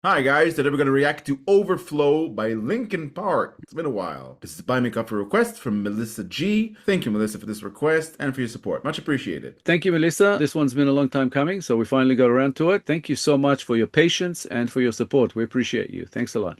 Hi guys, today we're going to react to Overflow by Linkin Park. It's been a while. This is by me for a request from MelissaG. Thank you, Melissa, for this request and for your support. Much appreciated. Thank you, Melissa. This one's been a long time coming, so we finally got around to it. Thank you so much for your patience and for your support. We appreciate you. Thanks a lot.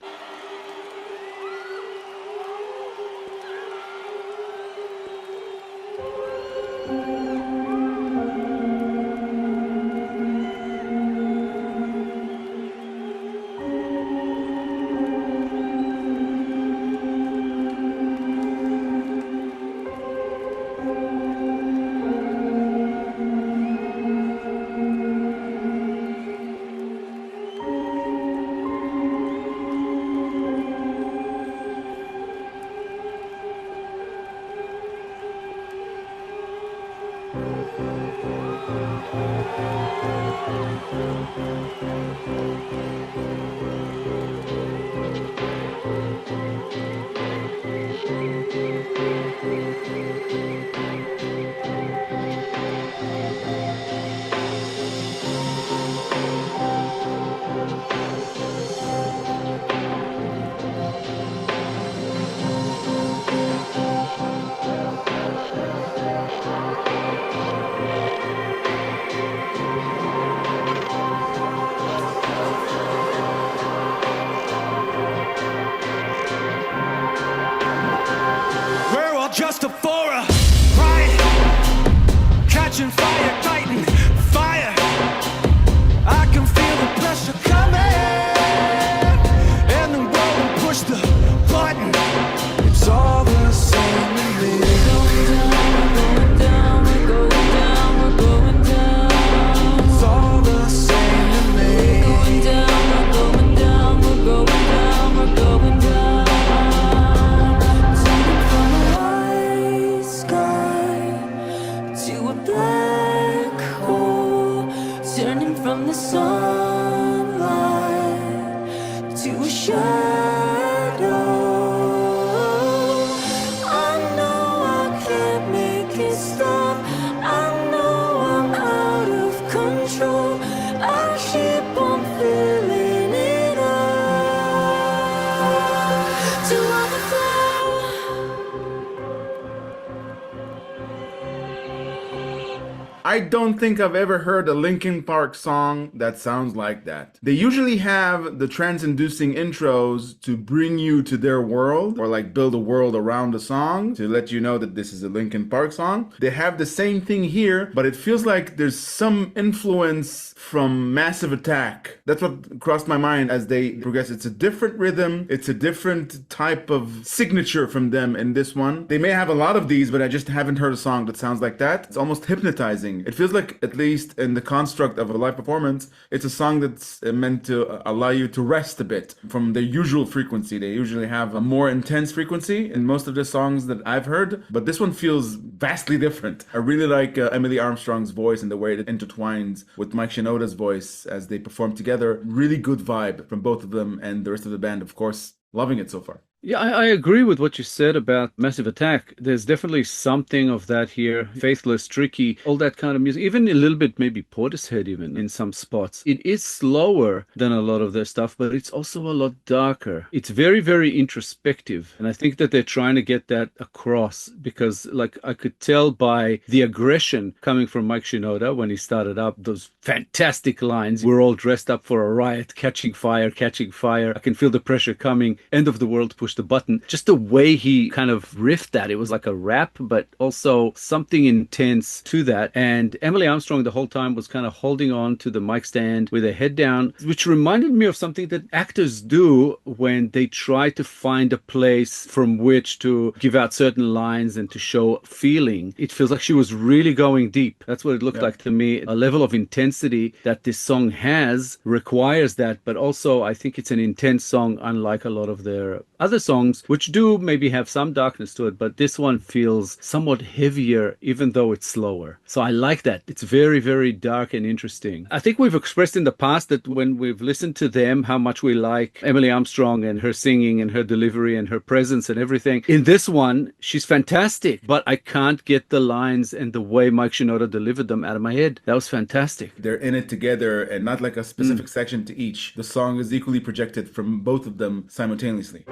Just a for a riot, catching fire, fighting fire. I can feel the pressure coming, and the world will push the button. It's all the same to me. We're going down, we're going down, we're going down. It's all the same to me. We're going down, we're going down, we're going down, we're going down. Black hole, turning from the sunlight to a shadow. I know I can't make it stop. I know I'm out of control. I keep on filling it up to overflow. I don't think I've ever heard a Linkin Park song that sounds like that. They usually have the trance-inducing intros to bring you to their world, or like build a world around the song to let you know that this is a Linkin Park song. They have the same thing here, but it feels like there's some influence from Massive Attack. That's what crossed my mind as they progress. It's a different rhythm. It's a different type of signature from them in this one. They may have a lot of these, but I just haven't heard a song that sounds like that. It's almost hypnotizing. It feels like, at least in the construct of a live performance, it's a song that's meant to allow you to rest a bit from their usual frequency. They usually have a more intense frequency in most of the songs that I've heard, but this one feels vastly different. I really like Emily Armstrong's voice and the way it intertwines with Mike Shinoda's voice as they perform together. Really good vibe from both of them, and the rest of the band, of course, loving it so far. Yeah, I agree with what you said about Massive Attack. There's definitely something of that here. Faithless, Tricky, all that kind of music. Even a little bit maybe Portishead even in some spots. It is slower than a lot of their stuff, but it's also a lot darker. It's very, very introspective. And I think that they're trying to get that across because like I could tell by the aggression coming from Mike Shinoda when he started up, those fantastic lines. We're all dressed up for a riot, catching fire, catching fire. I can feel the pressure coming. End of the world, push the button. Just the way he kind of riffed that, it was like a rap, but also something intense to that. And Emily Armstrong the whole time was kind of holding on to the mic stand with her head down, which reminded me of something that actors do when they try to find a place from which to give out certain lines and to show feeling. It feels like she was really going deep. That's what it looked like to me. A level of intensity that this song has requires that, but also I think it's an intense song unlike a lot of their other other songs, which do maybe have some darkness to it, but this one feels somewhat heavier, even though it's slower. So I like that. It's very, very dark and interesting. I think we've expressed in the past that when we've listened to them, how much we like Emily Armstrong and her singing and her delivery and her presence and everything. In this one, she's fantastic, but I can't get the lines and the way Mike Shinoda delivered them out of my head. That was fantastic. They're in it together and not like a specific section to each. The song is equally projected from both of them simultaneously.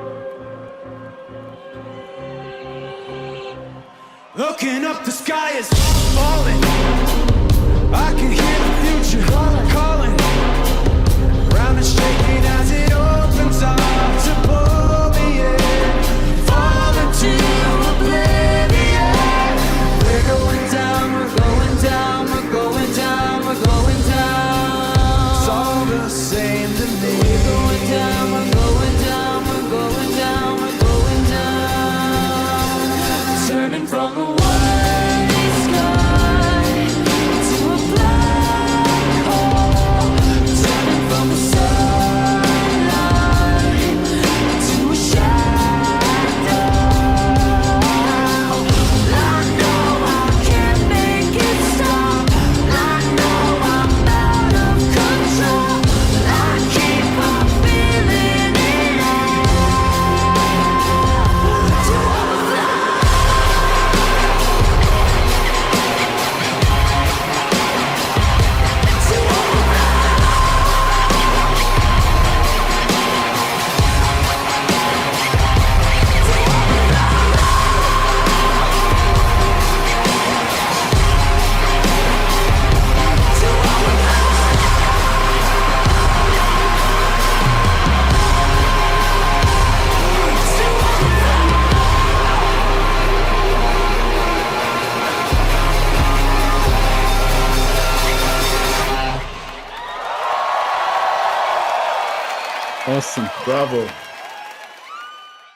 Looking up, the sky is falling. I can hear the future calling. Ground is shaking as it opens up to pull me in. Fall into oblivion. We're going down, we're going down, we're going down, we're going down. It's all the same to me. We're going down, we're going down, we're going down, we're going down. Turning from a white sky to a black hole. Turning from the sunlight to a shadow. I know I can't make it stop. I know I'm out of control. I keep on feeling it all. To overflow. Awesome. Bravo.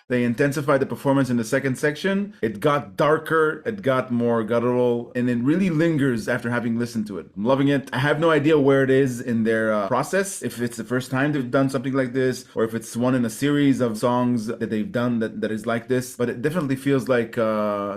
They intensified the performance in the second section. It got darker, it got more guttural, and it really lingers after having listened to it. I'm loving it. I have no idea where it is in their process, if it's the first time they've done something like this, or if it's one in a series of songs that they've done that is like this, but it definitely feels like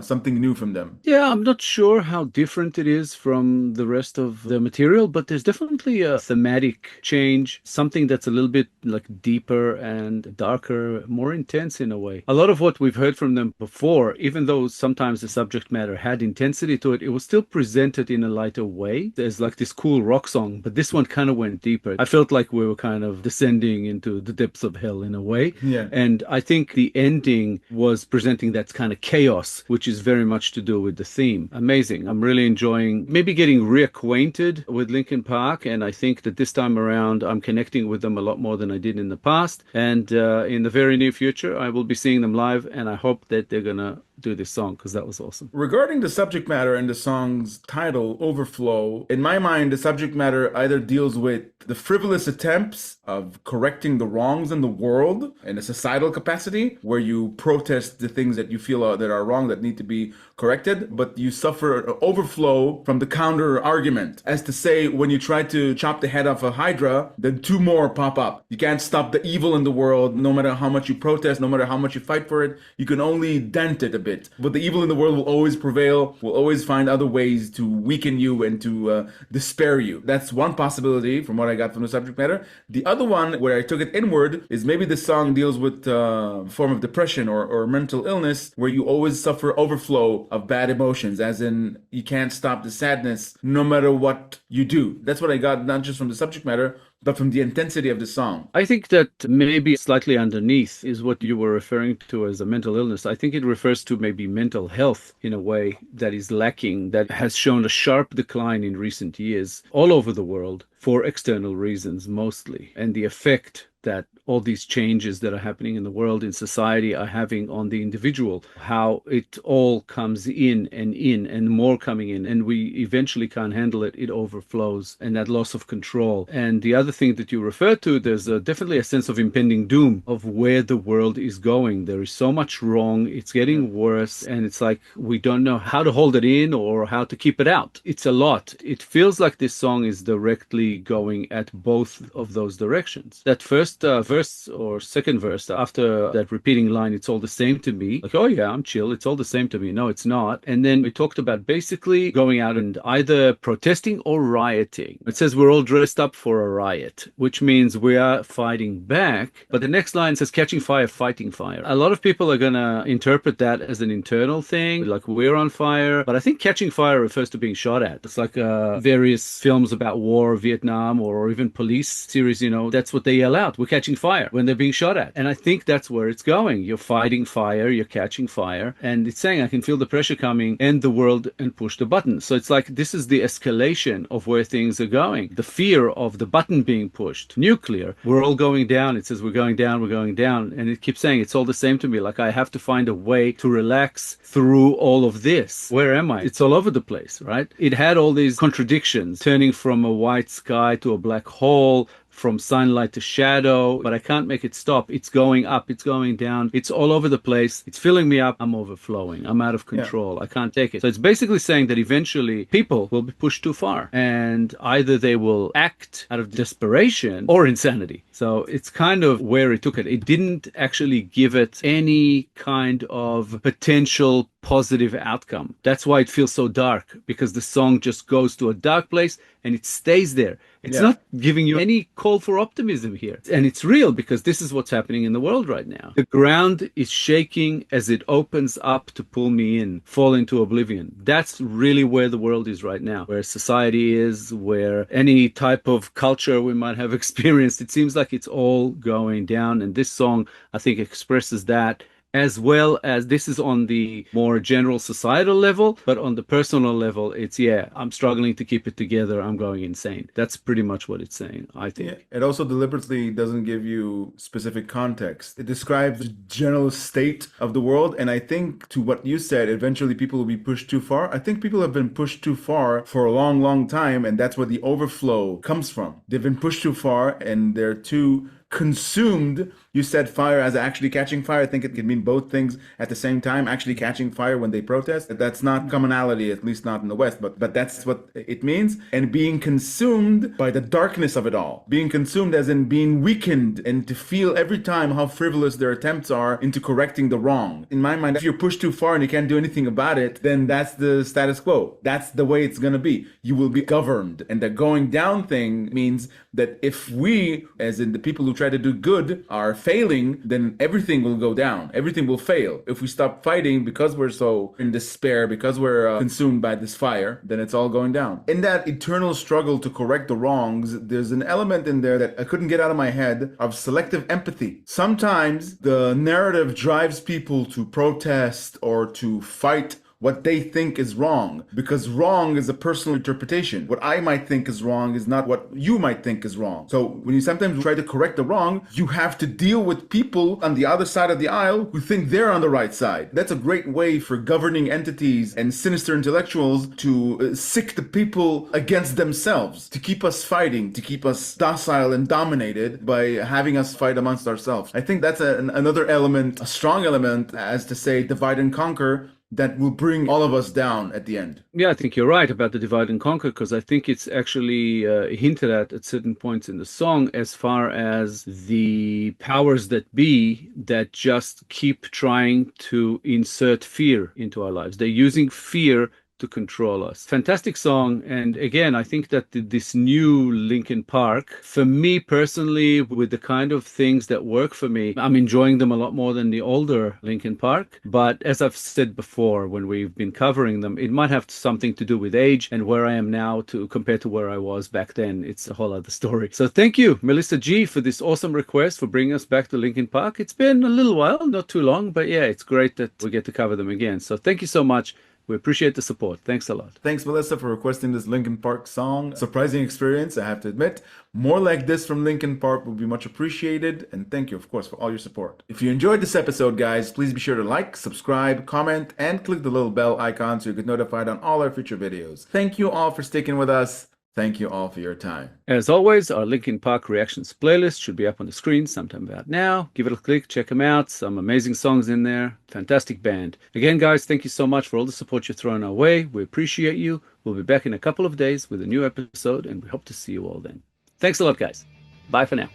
something new from them. Yeah, I'm not sure how different it is from the rest of the material, but there's definitely a thematic change, something that's a little bit like deeper and darker, more intense in a way. A lot of what we've heard from them before, even though sometimes the subject matter had intensity to it, it was still presented in a lighter way. There's like this cool rock song, but this one kind of went deeper. I felt like we were kind of descending into the depths of hell in a way. Yeah. And I think the ending was presenting that kind of chaos, which is very much to do with the theme. Amazing. I'm really enjoying maybe getting reacquainted with Linkin Park. And I think that this time around, I'm connecting with them a lot more than I did in the past. And in the very near future, I will be seeing them live. And I hope that they're going to do this song because that was awesome. Regarding the subject matter and the song's title, Overflow, in my mind, the subject matter either deals with the frivolous attempts of correcting the wrongs in the world in a societal capacity, where you protest the things that you feel that are wrong, that need to be corrected, but you suffer an overflow from the counter argument. As to say, when you try to chop the head off a hydra, then two more pop up. You can't stop the evil in the world, no matter how much you protest, no matter how much you fight for it. You can only dent it a bit. But the evil in the world will always prevail, will always find other ways to weaken you and to despair you. That's one possibility from what I got from the subject matter. The other one, where I took it inward, is maybe the song deals with a form of depression or mental illness, where you always suffer overflow of bad emotions, as in you can't stop the sadness no matter what you do. That's what I got, not just from the subject matter, but from the intensity of the song. I think that maybe slightly underneath is what you were referring to as a mental illness. I think it refers to maybe mental health in a way that is lacking, that has shown a sharp decline in recent years all over the world for external reasons mostly. And the effect that all these changes that are happening in the world, in society, are having on the individual, how it all comes in and more coming in, and we eventually can't handle it, it overflows, and that loss of control. And the other thing that you referred to, there's definitely a sense of impending doom of where the world is going. There is so much wrong, it's getting worse, and it's like we don't know how to hold it in or how to keep it out. It's a lot. It feels like this song is directly going at both of those directions. That first verse verse or second verse, after that repeating line, it's all the same to me. Like, oh yeah, I'm chill. It's all the same to me. No, it's not. And then we talked about basically going out and either protesting or rioting. It says we're all dressed up for a riot, which means we are fighting back. But the next line says catching fire, fighting fire. A lot of people are going to interpret that as an internal thing, like we're on fire. But I think catching fire refers to being shot at. It's like various films about war, Vietnam, or even police series, you know, that's what they yell out. We're catching fire when they're being shot at. And I think that's where it's going. You're fighting fire, you're catching fire. And it's saying, I can feel the pressure coming, end the world and push the button. So it's like, this is the escalation of where things are going. The fear of the button being pushed. Nuclear. We're all going down. It says we're going down, we're going down. And it keeps saying it's all the same to me. Like I have to find a way to relax through all of this. Where am I? It's all over the place, right? It had all these contradictions, turning from a white sky to a black hole, from sunlight to shadow, but I can't make it stop. It's going up, it's going down, it's all over the place, it's filling me up, I'm overflowing, I'm out of control, I can't take it. So it's basically saying that eventually people will be pushed too far, and either they will act out of desperation or insanity. So it's kind of where it took it. It didn't actually give it any kind of potential positive outcome. That's why it feels so dark, because the song just goes to a dark place and it stays there. It's not giving you any call for optimism here. And it's real, because this is what's happening in the world right now. The ground is shaking as it opens up to pull me in, fall into oblivion. That's really where the world is right now, where society is, where any type of culture we might have experienced. It seems like it's all going down. And this song, I think, expresses that, as well as this is on the more general societal level, but on the personal level, it's, I'm struggling to keep it together, I'm going insane. That's pretty much what it's saying, I think. Yeah. It also deliberately doesn't give you specific context. It describes the general state of the world, and I think, to what you said, eventually people will be pushed too far. I think people have been pushed too far for a long, long time, and that's where the overflow comes from. They've been pushed too far, and they're too consumed. You said fire as actually catching fire. I think it could mean both things at the same time, actually catching fire when they protest. That's not commonality, at least not in the West, but that's what it means. And being consumed by the darkness of it all. Being consumed as in being weakened, and to feel every time how frivolous their attempts are into correcting the wrong. In my mind, if you're pushed too far and you can't do anything about it, then that's the status quo. That's the way it's going to be. You will be governed. And the going down thing means that if we, as in the people who try to do good, are failing, then everything will go down. Everything will fail. If we stop fighting because we're so in despair, because we're consumed by this fire, then it's all going down. In that eternal struggle to correct the wrongs, there's an element in there that I couldn't get out of my head of selective empathy. Sometimes the narrative drives people to protest or to fight what they think is wrong, because wrong is a personal interpretation. What I might think is wrong is not what you might think is wrong. So when you sometimes try to correct the wrong, you have to deal with people on the other side of the aisle who think they're on the right side. That's a great way for governing entities and sinister intellectuals to sick the people against themselves, to keep us fighting, to keep us docile and dominated by having us fight amongst ourselves. I think that's another element, a strong element, as to say divide and conquer, that will bring all of us down at the end. Yeah, I think you're right about the divide and conquer, because I think it's actually hinted at certain points in the song, as far as the powers that be that just keep trying to insert fear into our lives. They're using fear to control us. Fantastic song. And again, I think that this new Linkin Park, for me personally, with the kind of things that work for me, I'm enjoying them a lot more than the older Linkin Park. But as I've said before, when we've been covering them, it might have something to do with age and where I am now to compared to where I was back then. It's a whole other story. So thank you, MelissaG, for this awesome request, for bringing us back to Linkin Park. It's been a little while, not too long, but yeah, it's great that we get to cover them again. So thank you so much. We appreciate the support. Thanks a lot. Thanks, Melissa, for requesting this Linkin Park song. Surprising experience, I have to admit. More like this from Linkin Park would be much appreciated. And thank you, of course, for all your support. If you enjoyed this episode, guys, please be sure to like, subscribe, comment, and click the little bell icon so you get notified on all our future videos. Thank you all for sticking with us. Thank you all for your time. As always, our Linkin Park Reactions playlist should be up on the screen sometime about now. Give it a click, check them out. Some amazing songs in there. Fantastic band. Again, guys, thank you so much for all the support you're throwing our way. We appreciate you. We'll be back in a couple of days with a new episode, and we hope to see you all then. Thanks a lot, guys. Bye for now.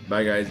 Bye, guys.